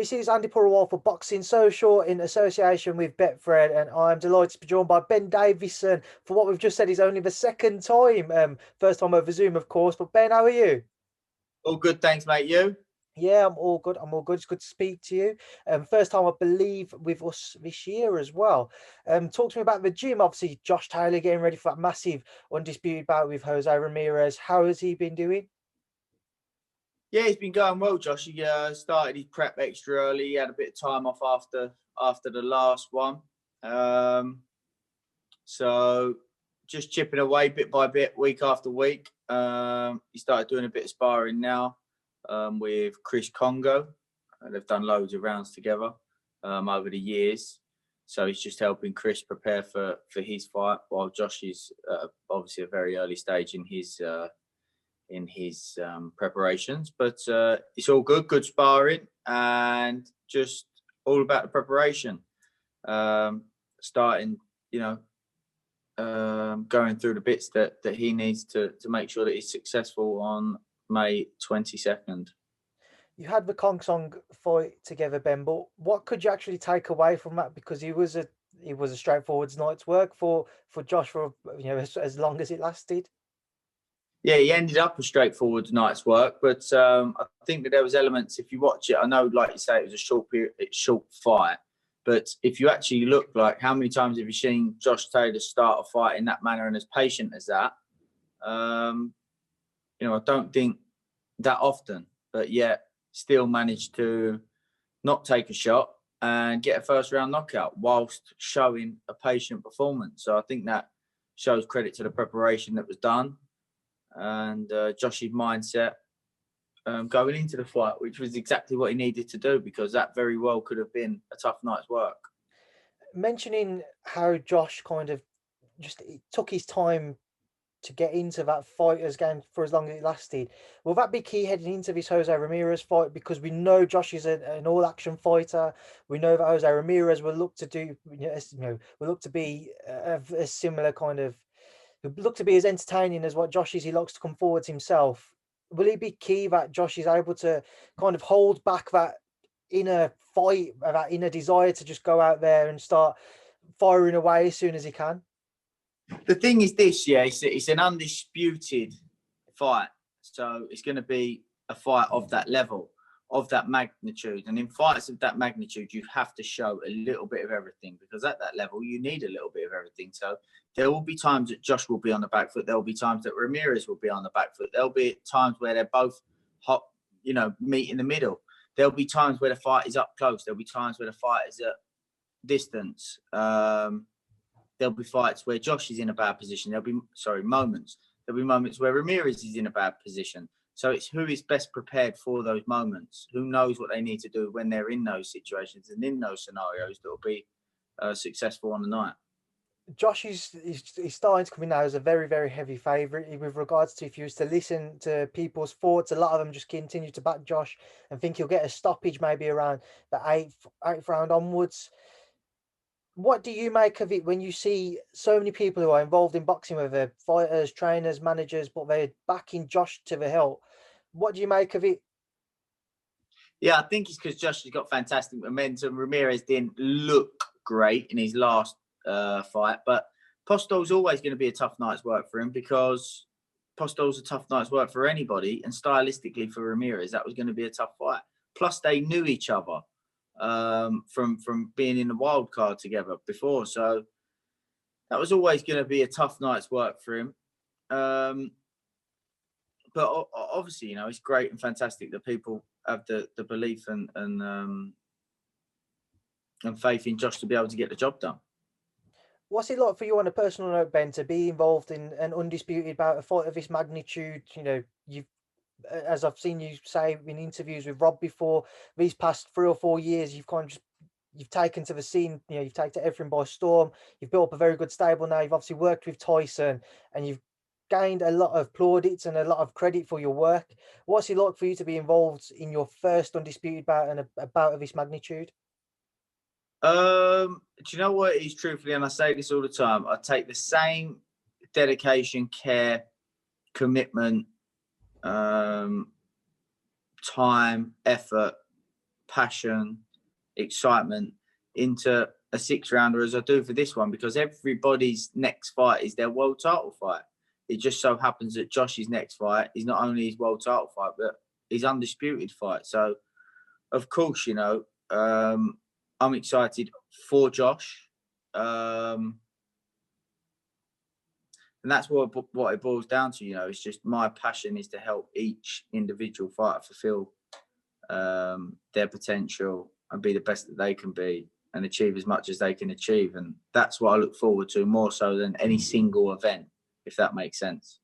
This is Andi Purewal for Boxing Social in association with Betfred, and I'm delighted to be joined by Ben Davison for what we've just said is only the second time. First time over Zoom, of course. But Ben, how are you? All good, thanks, mate. You? Yeah, I'm all good. I'm all good. It's good to speak to you. First time, I believe, with us this year as well. Talk to me about the gym. Obviously, Josh Taylor getting ready for that massive undisputed bout with Jose Ramirez. How has he been doing? Yeah, he's been going well, Josh. He started his prep extra early. He had a bit of time off after the last one. So just chipping away bit by bit, week after week. He started doing a bit of sparring now with Chris Congo. They've done loads of rounds together over the years. So he's just helping Chris prepare for his fight, while Josh is obviously a very early stage in his preparations. But it's all good sparring, and just all about the preparation. Starting, going through the bits that he needs to make sure that he's successful on May 22nd. You had the Kong Song fight together, Ben, but what could you actually take away from that? Because he was a straightforward night's work for Josh for as long as it lasted. Yeah, he ended up a straightforward night's work, but I think that there was elements. If you watch it, I know, like you say, it was a short fight, but if you actually look, like, how many times have you seen Josh Taylor start a fight in that manner and as patient as that? I don't think that often, but yet still managed to not take a shot and get a first round knockout whilst showing a patient performance. So I think that shows credit to the preparation that was done and Josh's mindset going into the fight, which was exactly what he needed to do, because that very well could have been a tough night's work. Mentioning how Josh kind of just took his time to get into that fighter's game for as long as it lasted, will that be key heading into this Jose Ramirez fight? Because we know Josh is an all-action fighter. We know that Jose Ramirez will look to do, will look to be a similar kind of, look to be as entertaining as what Josh is. He likes to come forwards himself. Will it be key that Josh is able to kind of hold back that inner fight, that inner desire to just go out there and start firing away as soon as he can? The thing is this, yeah, it's an undisputed fight. So it's going to be a fight of that level, of that magnitude. And in fights of that magnitude, you have to show a little bit of everything, because at that level, you need a little bit of everything. So there will be times that Josh will be on the back foot. There will be times that Ramirez will be on the back foot. There'll be times where they're both hot, meet in the middle. There'll be times where the fight is up close. There'll be times where the fight is at distance. There'll be fights where Josh is in a bad position. Moments. There'll be moments where Ramirez is in a bad position. So it's who is best prepared for those moments, who knows what they need to do when they're in those situations and in those scenarios that will be successful on the night. Josh is starting to come in now as a very, very heavy favourite with regards to, if you was to listen to people's thoughts, a lot of them just continue to back Josh and think he'll get a stoppage maybe around the eighth round onwards. What do you make of it when you see so many people who are involved in boxing, whether fighters, trainers, managers, but they're backing Josh to the hilt? What do you make of it? Yeah, I think it's because Josh has got fantastic momentum. Ramirez didn't look great in his last fight, but Postol's always going to be a tough night's work for him, because Postol's a tough night's work for anybody, and stylistically for Ramirez, that was going to be a tough fight. Plus, they knew each other from being in the wild card together before, so that was always going to be a tough night's work for him. But obviously, it's great and fantastic that people have the belief and faith in Josh to be able to get the job done. What's it like for you on a personal note, Ben, to be involved in an undisputed bout, a fight of this magnitude? You've, as I've seen you say in interviews with Rob before, these past 3 or 4 years, you've taken to the scene, you've taken everything by storm. You've built up a very good stable now. You've obviously worked with Tyson, and you've gained a lot of plaudits and a lot of credit for your work. What's it like for you to be involved in your first undisputed bout and a bout of this magnitude? Do you know what it is, truthfully, and I say this all the time, I take the same dedication, care, commitment, time, effort, passion, excitement into a 6-rounder as I do for this one, because everybody's next fight is their world title fight. It just so happens that Josh's next fight is not only his world title fight, but his undisputed fight. So, of course, I'm excited for Josh. And that's what it boils down to. It's just my passion is to help each individual fighter fulfill their potential and be the best that they can be and achieve as much as they can achieve. And that's what I look forward to more so than any single event, if that makes sense.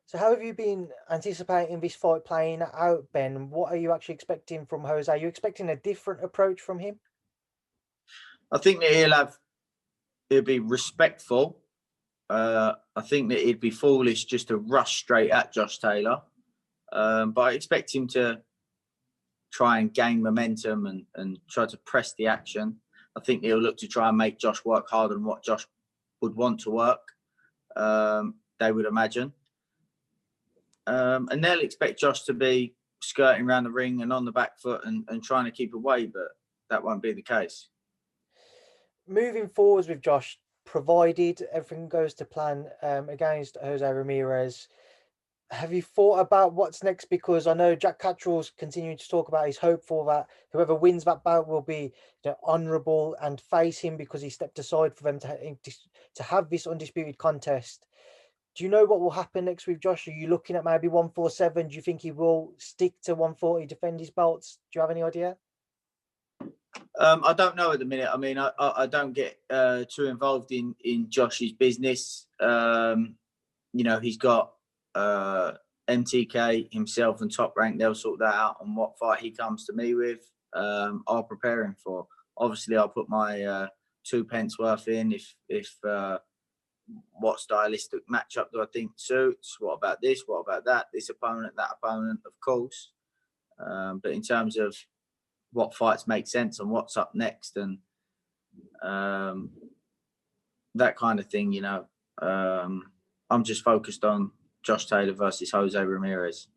So how have you been anticipating this fight playing out, Ben? What are you actually expecting from Jose? Are you expecting a different approach from him? I think that he'll be respectful. I think that he'd be foolish just to rush straight at Josh Taylor. But I expect him to try and gain momentum and try to press the action. I think he'll look to try and make Josh work harder than what Josh would want to work, they would imagine. And they'll expect Josh to be skirting around the ring and on the back foot and trying to keep away, but that won't be the case. Moving forwards with Josh, provided everything goes to plan against Jose Ramirez, have you thought about what's next? Because I know Jack Catterall's continuing to talk about he's hopeful that whoever wins that bout will be honourable and face him because he stepped aside for them to have this undisputed contest. Do you know what will happen next with Josh? Are you looking at maybe 147? Do you think he will stick to 140, defend his belts? Do you have any idea? I don't know at the minute. I mean, I don't get too involved in Josh's business. He's got MTK himself and Top Rank. They'll sort that out on what fight he comes to me with. I'll prepare him for. Obviously, I'll put my 2 pence worth in if what stylistic matchup do I think suits? What about this? What about that? This opponent, that opponent, of course. But in terms of what fights make sense and what's up next and that kind of thing, I'm just focused on Josh Taylor versus Jose Ramirez.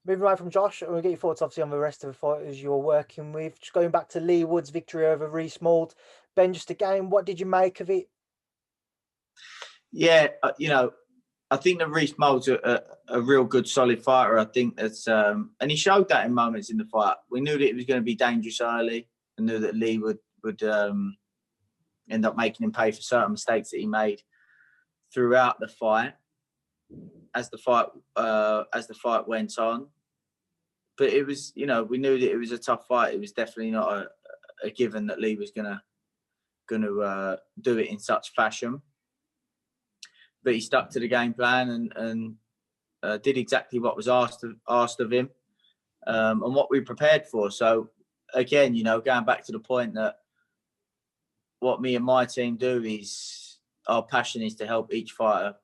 Moving right from Josh, and we'll get your thoughts obviously on the rest of the fighters you're working with. Just going back to Lee Wood's victory over Reece Mould. Ben, just again, what did you make of it? Yeah, I think that Reece Mould's a real good, solid fighter. I think that's, and he showed that in moments in the fight. We knew that it was going to be dangerous early, and knew that Lee would end up making him pay for certain mistakes that he made throughout the fight, as the fight went on. But it was, we knew that it was a tough fight. It was definitely not a given that Lee was gonna do it in such fashion. But he stuck to the game plan and did exactly what was asked of him, and what we prepared for. So again, going back to the point that what me and my team do is our passion is to help each fighter,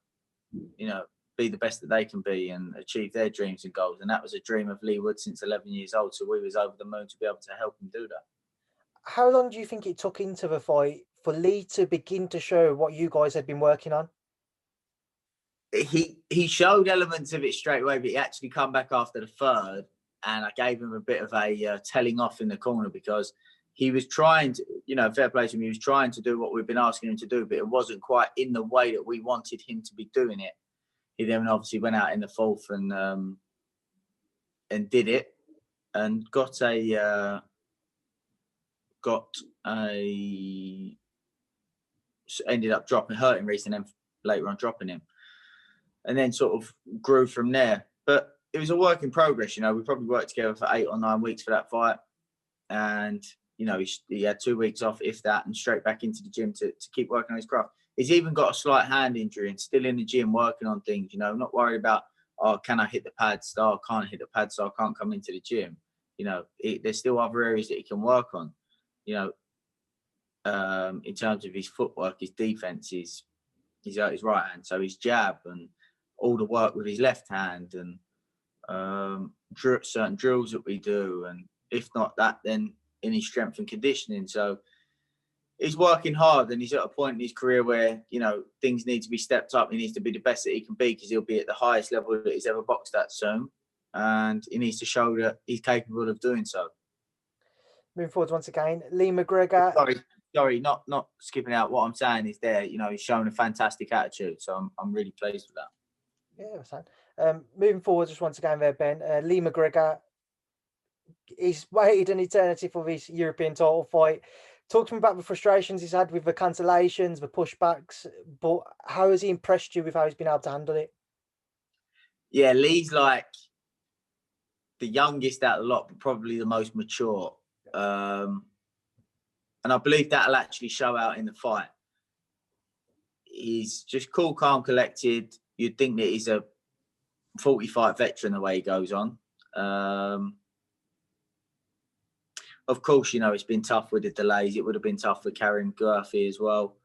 be the best that they can be and achieve their dreams and goals. And that was a dream of Lee Wood since 11 years old. So we was over the moon to be able to help him do that. How long do you think it took into the fight for Lee to begin to show what you guys had been working on? He showed elements of it straight away, but he actually come back after the third, and I gave him a bit of a telling off in the corner because he was trying to, fair play to him, he was trying to do what we've been asking him to do, but it wasn't quite in the way that we wanted him to be doing it. He then obviously went out in the fourth and did it, and ended up hurting Reece, and then later on dropping him. And then sort of grew from there. But it was a work in progress. We probably worked together for 8 or 9 weeks for that fight. And, he had 2 weeks off, if that, and straight back into the gym to keep working on his craft. He's even got a slight hand injury and still in the gym working on things, not worried about, can I hit the pads? I can't hit the pads, so I can't come into the gym. There's still other areas that he can work on. In terms of his footwork, his defense, he's out his right hand, so his jab and all the work with his left hand and certain drills that we do, and if not that, then in his strength and conditioning. So he's working hard, and he's at a point in his career where things need to be stepped up. He needs to be the best that he can be because he'll be at the highest level that he's ever boxed at soon, and he needs to show that he's capable of doing so. moving forward once again. Lee McGregor. Sorry, not skipping out. What I'm saying is there, he's shown a fantastic attitude, so I'm really pleased with that. Yeah, that's fine. Moving forward just once again there, Ben. Lee McGregor, he's waited an eternity for this European title fight. Talk to me about the frustrations he's had with the cancellations, the pushbacks, but how has he impressed you with how he's been able to handle it? Yeah, Lee's like the youngest out of the lot, but probably the most mature. And I believe that'll actually show out in the fight. He's just cool, calm, collected. You'd think that he's a 40-fight veteran the way he goes on. Of course, it's been tough with the delays. It would have been tough for Kareem Gworthy as well.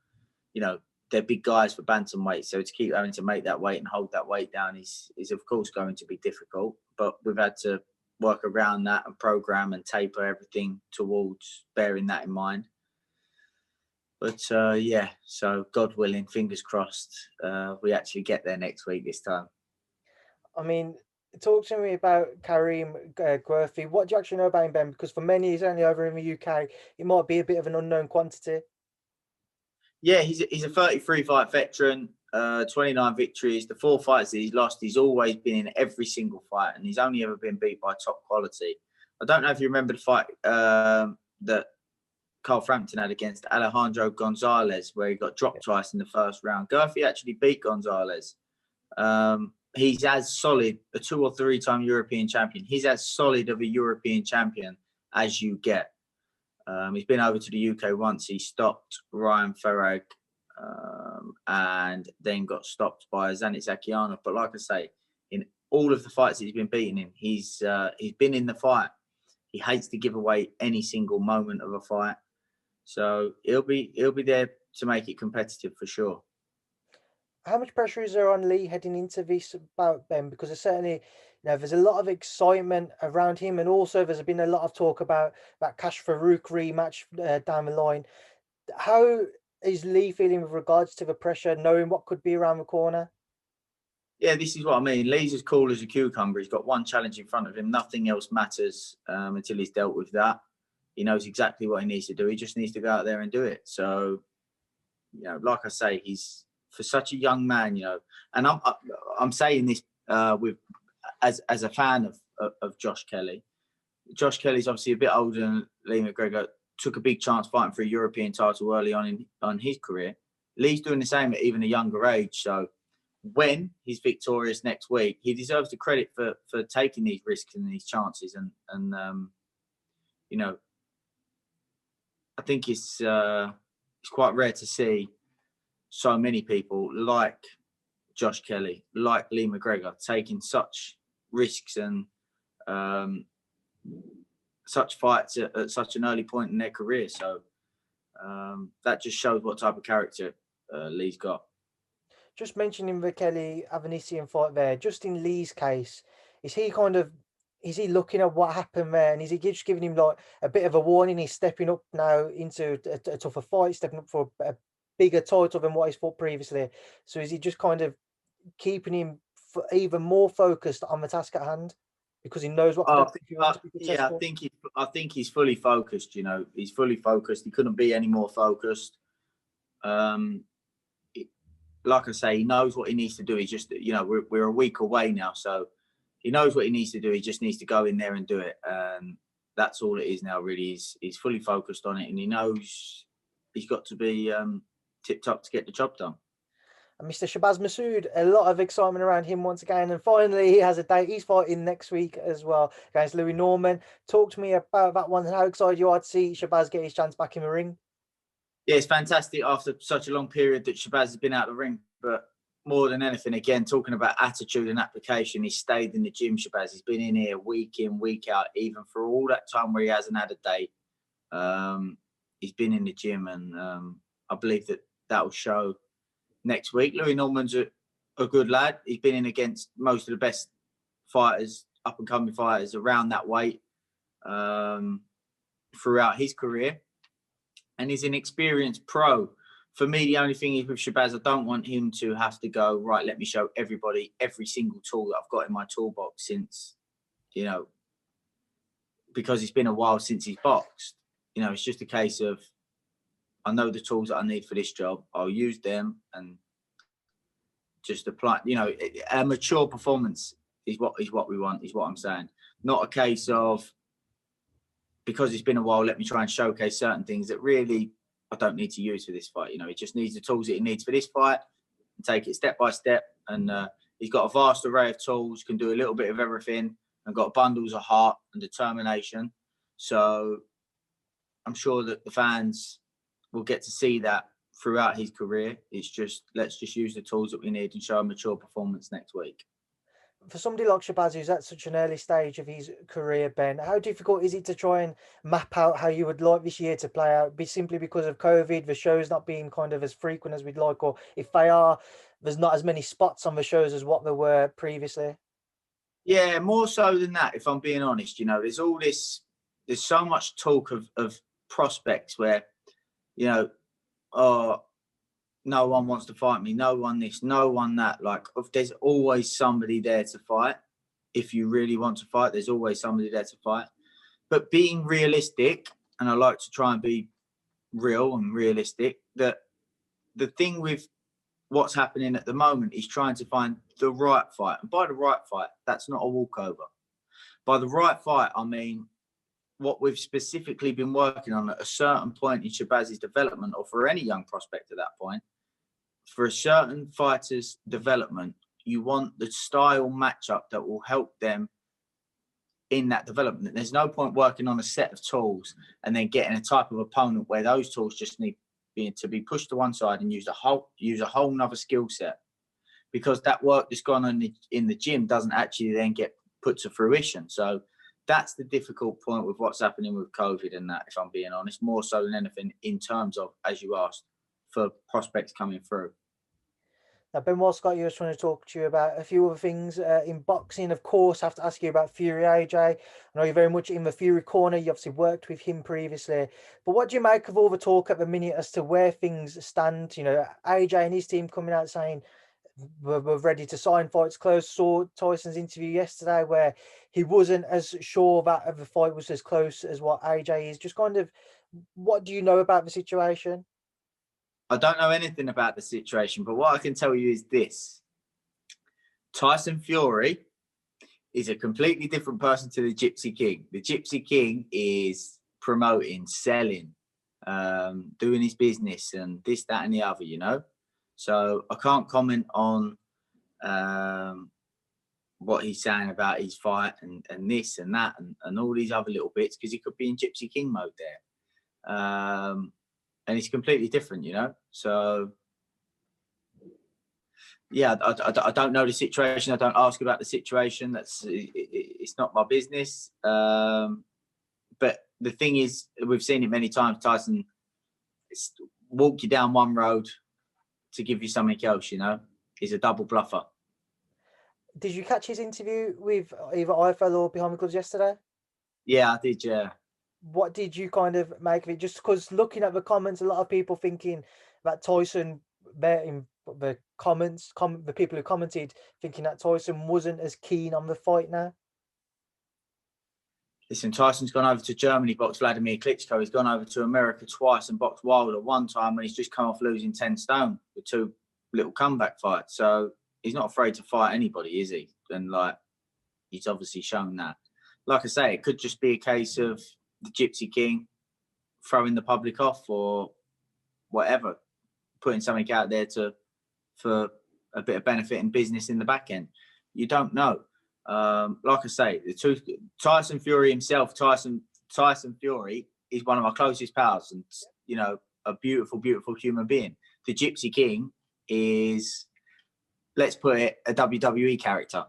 They're big guys for bantamweight, so to keep having to make that weight and hold that weight down is of course going to be difficult. But we've had to work around that and program and taper everything towards bearing that in mind. But yeah, so God willing, fingers crossed, we actually get there next week this time. I mean, talk to me about Kareem Gworthy. What do you actually know about him, Ben? Because for many, he's only over in the UK. He might be a bit of an unknown quantity. Yeah, he's a 33-fight veteran, 29 victories. The 4 fights that he's lost, he's always been in every single fight, and he's only ever been beat by top quality. I don't know if you remember the fight that Carl Frampton had against Alejandro Gonzalez, where he got dropped twice in the first round. Gworthy actually beat Gonzalez. He's as solid, a 2 or 3-time European champion. He's as solid of a European champion as you get. He's been over to the UK once. He stopped Ryan Farag and then got stopped by Zenit Zakianov. But like I say, in all of the fights he's been beaten in, he's been in the fight. He hates to give away any single moment of a fight. So he'll be there to make it competitive for sure. How much pressure is there on Lee heading into this bout, Ben? Because there's certainly, there's a lot of excitement around him, and also there's been a lot of talk about that Cash Farouk rematch down the line. How is Lee feeling with regards to the pressure, knowing what could be around the corner? Yeah, this is what I mean. Lee's as cool as a cucumber. He's got one challenge in front of him. Nothing else matters until he's dealt with that. He knows exactly what he needs to do. He just needs to go out there and do it. So, like I say, he's, for such a young man, and I'm saying this with as a fan of Josh Kelly. Josh Kelly's obviously a bit older than Lee McGregor. Took a big chance fighting for a European title early on his career. Lee's doing the same at even a younger age. So when he's victorious next week, he deserves the credit for taking these risks and these chances. And I think it's quite rare to see so many people like Josh Kelly, like Lee McGregor, taking such risks and such fights at such an early point in their career. So that just shows what type of character Lee's got. Just mentioning the Kelly Avanesian fight there, just in Lee's case, is he looking at what happened there, and is he just giving him like a bit of a warning? He's stepping up now into a tougher fight, stepping up for a bigger title than what he's fought previously. So is he just kind of keeping him even more focused on the task at hand because he knows what to do if he wants to be successful? I think he's fully focused. He's fully focused. He couldn't be any more focused. Like I say, he knows what he needs to do. He's just, we're a week away now, so he knows what he needs to do. He just needs to go in there and do it. That's all it is now, really. He's fully focused on it, and he knows he's got to be tip-top to get the job done. And Mr. Shabazz Masood, a lot of excitement around him once again. And finally, he has a date. He's fighting next week as well against Louis Norman. Talk to me about that one and how excited you are to see Shabazz get his chance back in the ring. Yeah, it's fantastic after such a long period that Shabazz has been out of the ring. But more than anything, again, talking about attitude and application, he's stayed in the gym, Shabazz. He's been in here week in, week out, even for all that time where he hasn't had a date. He's been in the gym, and I believe that will show next week. Louis Norman's a good lad. He's been in against most of the best fighters, up-and-coming fighters around that weight throughout his career. And he's an experienced pro. For me, the only thing is with Shabazz, I don't want him to have to go, right, let me show everybody every single tool that I've got in my toolbox since, because it's been a while since he's boxed. you know, it's just a case of, I know the tools that I need for this job. I'll use them and just apply. You know, a mature performance is what we want. Is what I'm saying. Not a case of, because it's been a while, let me try and showcase certain things that really I don't need to use for this fight. You know, he just needs the tools that he needs for this fight and take it step by step. And he's got a vast array of tools, can do a little bit of everything, and got bundles of heart and determination. So I'm sure that the fans will get to see that throughout his career. It's just, let's just use the tools that we need and show a mature performance next week. For somebody like Shabazz, who's at such an early stage of his career, Ben, how difficult is it to try and map out how you would like this year to play out? Simply because of COVID, the shows not being kind of as frequent as we'd like, or if they are, there's not as many spots on the shows as what there were previously. Yeah, more so than that, if I'm being honest. You know, there's so much talk of prospects where, you know, oh, no one wants to fight me, no one this, no one that. Like, there's always somebody there to fight. If you really want to fight, there's always somebody there to fight. But being realistic, and I like to try and be real and realistic, that the thing with what's happening at the moment is trying to find the right fight. And by the right fight, that's not a walkover. By the right fight, I mean what we've specifically been working on at a certain point in Shabazz's development, or for any young prospect at that point. For a certain fighter's development, you want the style matchup that will help them in that development. There's no point working on a set of tools and then getting a type of opponent where those tools just need to be pushed to one side and use a whole nother skill set, because that work that's gone on in the gym doesn't actually then get put to fruition. So that's the difficult point with what's happening with COVID and that, if I'm being honest, more so than anything, in terms of, as you asked, for prospects coming through. Now, Ben Scott, you was trying to talk to you about a few other things in boxing. Of course, I have to ask you about Fury AJ. I know you're very much in the Fury corner. You obviously worked with him previously. But what do you make of all the talk at the minute as to where things stand? You know, AJ and his team coming out saying we're ready to sign, fights close. Saw Tyson's interview yesterday where he wasn't as sure that the fight was as close as what AJ is. Just kind of, what do you know about the situation? I don't know anything about the situation, but what I can tell you is this. Tyson Fury is a completely different person to the Gypsy King. The Gypsy King is promoting, selling, doing his business and this, that, and the other, you know? So I can't comment on what he's saying about his fight and this and that and all these other little bits, because he could be in Gypsy King mode there. And it's completely different, you know? So, yeah, I don't know the situation. I don't ask about the situation. It's not my business. But the thing is, we've seen it many times. Tyson walk you down one road to give you something else, you know? He's a double bluffer. Did you catch his interview with either IFL or Behind the Gloves yesterday? Yeah, I did, yeah. What did you kind of make of it? Just because looking at the comments, a lot of people thinking that Tyson, in the comments, the people who commented, thinking that Tyson wasn't as keen on the fight now. Listen, Tyson's gone over to Germany, boxed Vladimir Klitschko. He's gone over to America twice and boxed Wilder one time, and he's just come off losing 10 stone with 2 little comeback fights. So he's not afraid to fight anybody, is he? And like, he's obviously shown that. Like I say, it could just be a case of the Gypsy King throwing the public off or whatever, putting something out there for a bit of benefit and business in the back end. You don't know. Like I say, Tyson Fury himself, Tyson Fury is one of my closest pals, and you know, a beautiful, beautiful human being. The Gypsy King is, let's put it, a WWE character.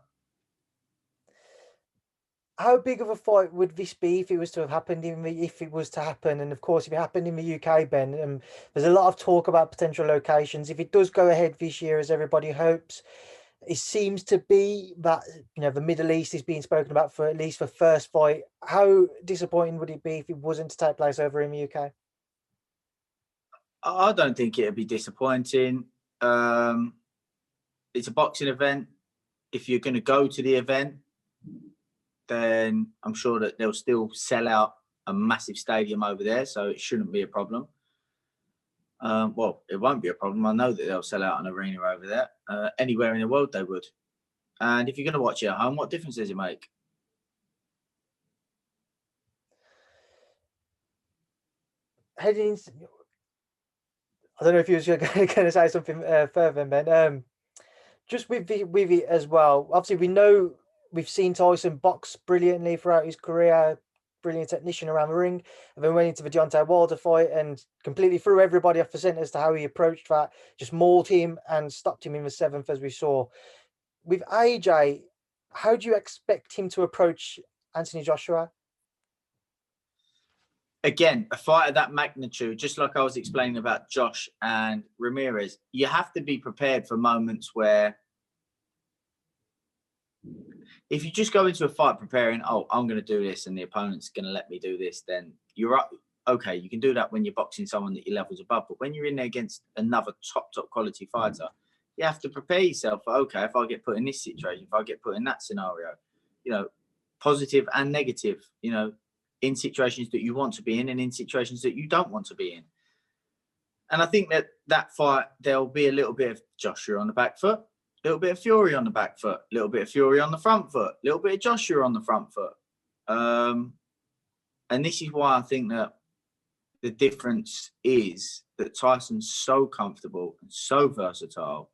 How big of a fight would this be if it was to have happened if it was to happen? And of course, if it happened in the UK, Ben, there's a lot of talk about potential locations. If it does go ahead this year, as everybody hopes, it seems to be that, you know, the Middle East is being spoken about for at least the first fight. How disappointing would it be if it wasn't to take place over in the UK? I don't think it'd be disappointing. It's a boxing event. If you're going to go to the event, then I'm sure that they'll still sell out a massive stadium over there, so it shouldn't be a problem. Well, it won't be a problem. I know that they'll sell out an arena over there. Anywhere in the world they would. And if you're going to watch it at home, what difference does it make? Heading into, I don't know if you were going to say something further, Ben. Just with it as well. Obviously, we know we've seen Tyson box brilliantly throughout his career, brilliant technician around the ring, and then went into the Deontay Wilder fight and completely threw everybody off the scent as to how he approached that, just mauled him and stopped him in the 7th, as we saw. With AJ, how do you expect him to approach Anthony Joshua? Again, a fight of that magnitude, just like I was explaining about Josh and Ramirez, you have to be prepared for moments where if you just go into a fight preparing, oh, I'm going to do this and the opponent's going to let me do this, then you're up. Okay, you can do that when you're boxing someone that your level's above. But when you're in there against another top quality fighter, you have to prepare yourself for, okay, if I get put in this situation, if I get put in that scenario, positive and negative, in situations that you want to be in and in situations that you don't want to be in. And I think that fight, there'll be a little bit of Joshua on the back foot, a little bit of Fury on the back foot, a little bit of Fury on the front foot, a little bit of Joshua on the front foot. And this is why I think that the difference is that Tyson's so comfortable and so versatile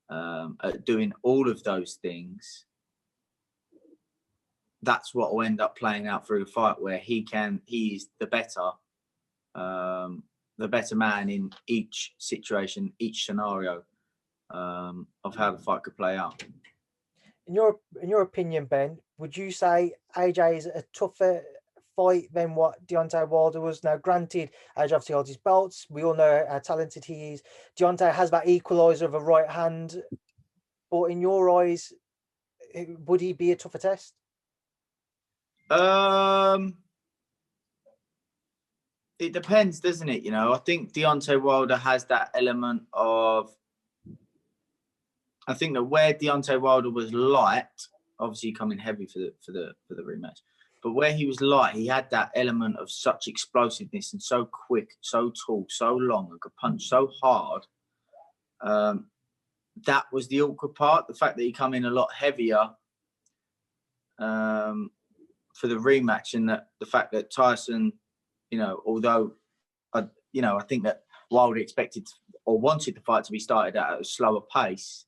at doing all of those things. That's what will end up playing out through the fight, where he's the better man in each situation, each scenario of how the fight could play out. In your opinion, Ben, would you say AJ is a tougher fight than what Deontay Wilder was? Now, granted, AJ obviously holds his belts. We all know how talented he is. Deontay has that equaliser of a right hand. But in your eyes, would he be a tougher test? It depends, doesn't it? I think Deontay Wilder has that element of. I think that where Deontay Wilder was light, obviously coming heavy for the rematch, but where he was light, he had that element of such explosiveness and so quick, so tall, so long, and could punch so hard. That was the awkward part. The fact that he come in a lot heavier for the rematch, and that the fact that Tyson, although I think that Wilder expected or wanted the fight to be started at a slower pace,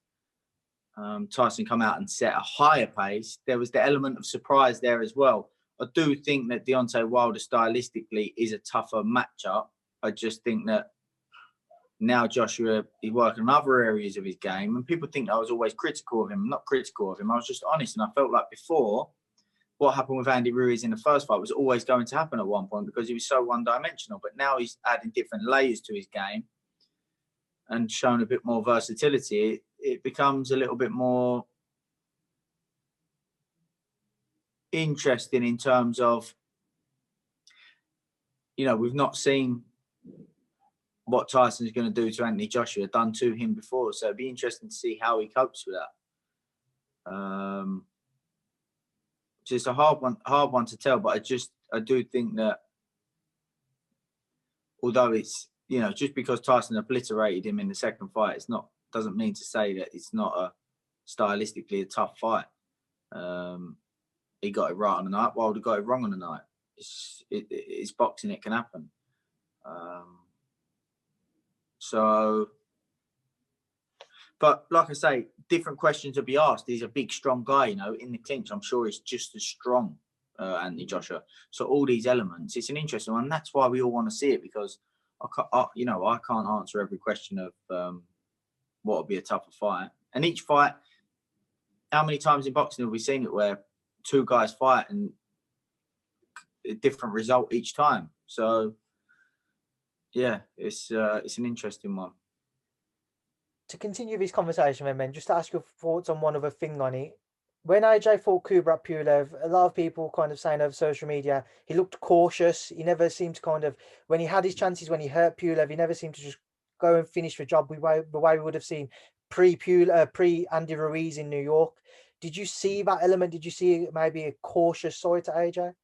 Tyson come out and set a higher pace. There was the element of surprise there as well. I do think that Deontay Wilder stylistically is a tougher matchup. I just think that now Joshua is working on other areas of his game, and people think I was always critical of him. I'm not critical of him. I was just honest, and I felt like before, what happened with Andi Ruiz in the first fight was always going to happen at one point because he was so one-dimensional. But now he's adding different layers to his game and showing a bit more versatility. It becomes a little bit more interesting in terms of, we've not seen what Tyson's going to do to Anthony Joshua done to him before. So it'd be interesting to see how he copes with that. It's a hard one to tell, but I do think that although it's, just because Tyson obliterated him in the second fight, doesn't mean to say that it's not stylistically a tough fight. He got it right on the night. Wilder got it wrong on the night. It's boxing. It can happen. But like I say, different questions to be asked. He's a big, strong guy, in the clinch. I'm sure he's just as strong, Anthony Joshua. So all these elements, it's an interesting one. And that's why we all want to see it, because I can't answer every question of what would be a tougher fight. And each fight, how many times in boxing have we seen it where two guys fight and a different result each time? So yeah, it's an interesting one. To continue this conversation, Ben, just to ask your thoughts on one other thing on it. When AJ fought Kubrat Pulev, a lot of people kind of saying over social media, he looked cautious. He never seemed to when he had his chances, when he hurt Pulev, he never seemed to just go and finish the job the way we would have seen pre-Andi Ruiz in New York. Did you see that element? Did you see maybe a cautious side to AJ?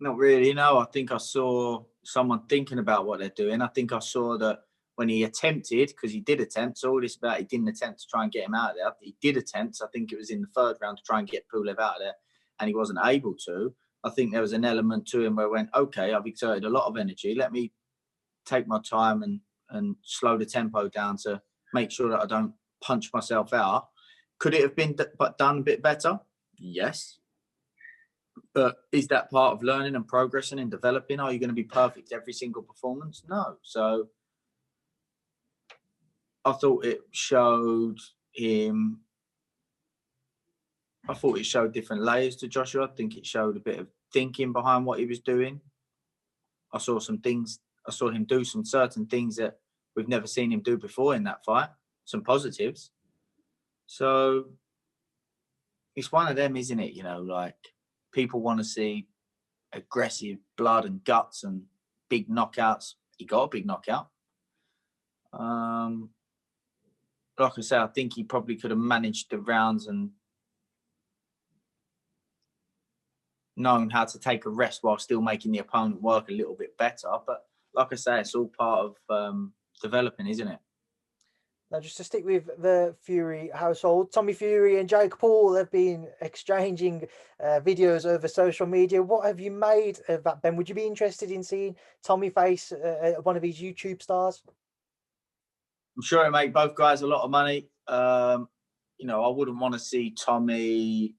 Not really, no. I think I saw someone thinking about what they're doing. I think I saw that when he attempted, because he did attempt, so all this about he didn't attempt to try and get him out of there. He did attempt, I think it was in the third round, to try and get Pulev out of there, and he wasn't able to. I think there was an element to him where I went, okay, I've exerted a lot of energy. Let me take my time and slow the tempo down to make sure that I don't punch myself out. Could it have been done a bit better? Yes. But is that part of learning and progressing and developing? Are you going to be perfect every single performance? No. So I thought it showed him. I thought it showed different layers to Joshua. I think it showed a bit of thinking behind what he was doing. I saw some things. I saw him do some certain things that we've never seen him do before in that fight. Some positives. So it's one of them, isn't it? You know, like people want to see aggressive blood and guts and big knockouts. He got a big knockout. Like I say, I think he probably could have managed the rounds and known how to take a rest while still making the opponent work a little bit better. But like I say, it's all part of developing, isn't it? Now, just to stick with the Fury household, Tommy Fury and Jake Paul have been exchanging videos over social media. What have you made of that, Ben? Would you be interested in seeing Tommy face one of his YouTube stars? I'm sure it make both guys a lot of money. You know, I wouldn't want to see Tommy.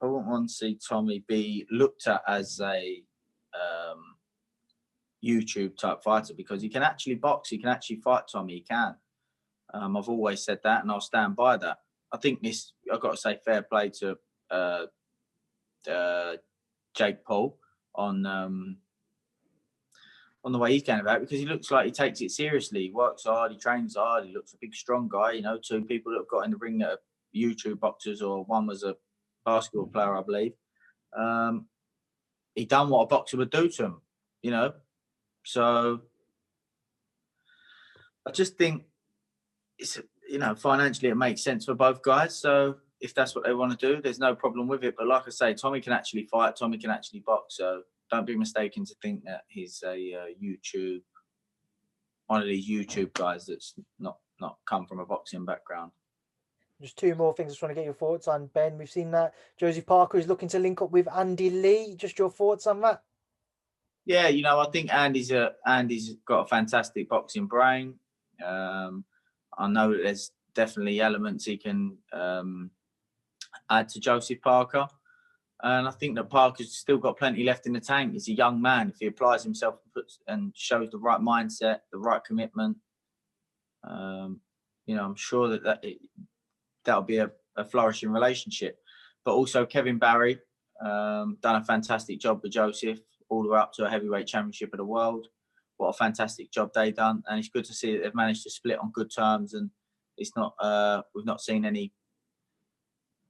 I wouldn't want to see Tommy be looked at as a YouTube type fighter, because he can actually box. He can actually fight. Tommy, he can. I've always said that, and I'll stand by that. I think this. I've got to say, fair play to Jake Paul on the way he's going about it, because he looks like he takes it seriously. He works hard, he trains hard, he looks a big, strong guy. You know, two people that have got in the ring that are YouTube boxers, or one was a basketball player, I believe. He done what a boxer would do to him, you know. So I just think it's, you know, financially it makes sense for both guys. So if that's what they want to do, there's no problem with it. But like I say, Tommy can actually fight, Tommy can actually box. So don't be mistaken to think that he's a one of these YouTube guys that's not come from a boxing background. Just two more things I just want to get your thoughts on, Ben. We've seen that Josie Parker is looking to link up with Andi Lee. Just your thoughts on that? Yeah, you know, I think Andy's got a fantastic boxing brain. I know that there's definitely elements he can add to Joseph Parker. And I think that Parker's still got plenty left in the tank. He's a young man. If he applies himself and shows the right mindset, the right commitment, you know, I'm sure that'll be a flourishing relationship. But also Kevin Barry done a fantastic job with Joseph, all the way up to a heavyweight championship of the world. What a fantastic job they done. And it's good to see that they've managed to split on good terms, and it's not we've not seen any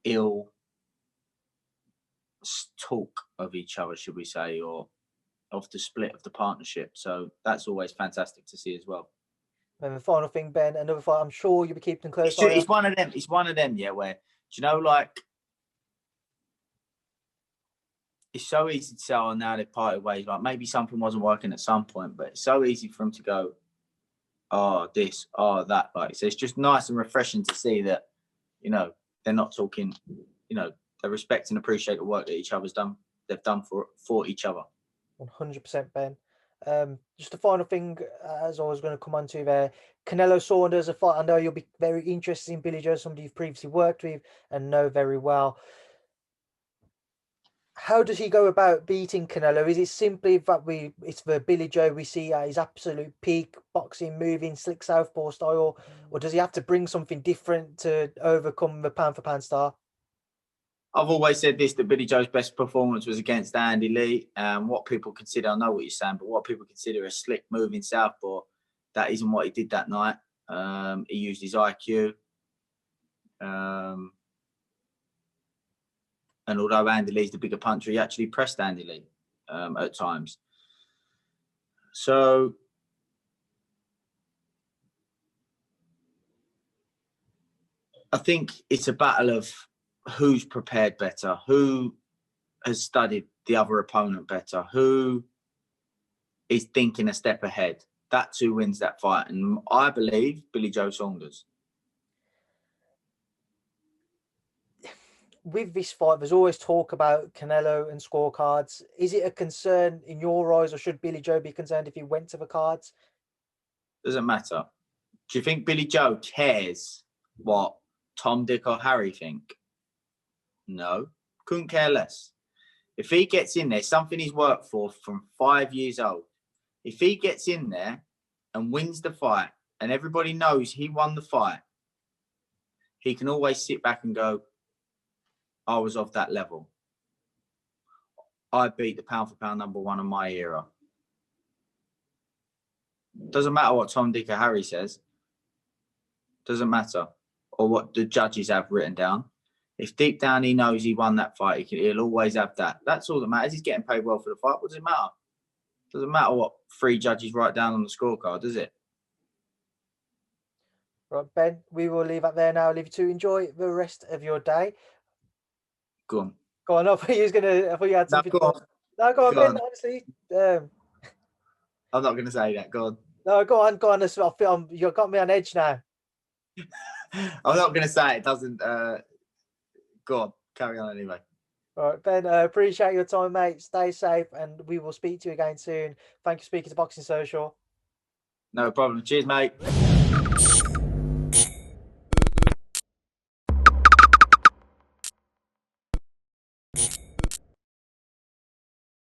ill talk of each other, should we say, or of the split of the partnership. So that's always fantastic to see as well. And the final thing, Ben, another fight I'm sure you'll be keeping close eye on. It's one of them. It's one of them, yeah, where, do you know, like, it's so easy to say, oh, now they've parted ways. Like, maybe something wasn't working at some point, but it's so easy for them to go, oh, this, oh, that. Like, so it's just nice and refreshing to see that, you know, they're not talking, you know, they respect and appreciate the work that each other's done. They've done for each other. 100%, Ben. Just the final thing, as I was going to come on to there, Canelo-Saunders, a fight I know you'll be very interested in. Billy Joe, somebody you've previously worked with and know very well. How does he go about beating Canelo? Is it simply that it's the Billy Joe we see at his absolute peak, boxing, moving, slick southpaw style, or does he have to bring something different to overcome the pound for pound star? I've always said this, that Billy Joe's best performance was against Andi Lee. What people consider, I know what you're saying, but what people consider a slick moving southpaw, that isn't what he did that night. He used his IQ. And although Andi Lee's the bigger puncher, he actually pressed Andi Lee at times. So I think it's a battle of who's prepared better, who has studied the other opponent better? Who is thinking a step ahead? That's who wins that fight. And I believe Billy Joe Saunders. With this fight, there's always talk about Canelo and scorecards. Is it a concern in your eyes, or should Billy Joe be concerned if he went to the cards? Doesn't matter. Do you think Billy Joe cares what Tom, Dick or Harry think? No. Couldn't care less. If he gets in there, something he's worked for from 5 years old. If he gets in there and wins the fight and everybody knows he won the fight, he can always sit back and go, I was of that level. I beat the pound for pound #1 of my era. Doesn't matter what Tom, Dick or Harry says. Doesn't matter. Or what the judges have written down. If deep down he knows he won that fight, he'll always have that. That's all that matters. He's getting paid well for the fight. What does it matter? Doesn't matter what 3 judges write down on the scorecard, does it? Right, Ben, we will leave it there now. I'll leave you to enjoy the rest of your day. Go on. Go on. I thought you had something. No, go on. No, go on, Go Ben. on. Honestly, I'm not going to say that. Go on. no, go on. I feel you got me on edge now. I'm not going to say it. Doesn't. Go on. Carry on anyway. All right, Ben. Appreciate your time, mate. Stay safe, and we will speak to you again soon. Thank you for speaking to Boxing Social. No problem. Cheers, mate.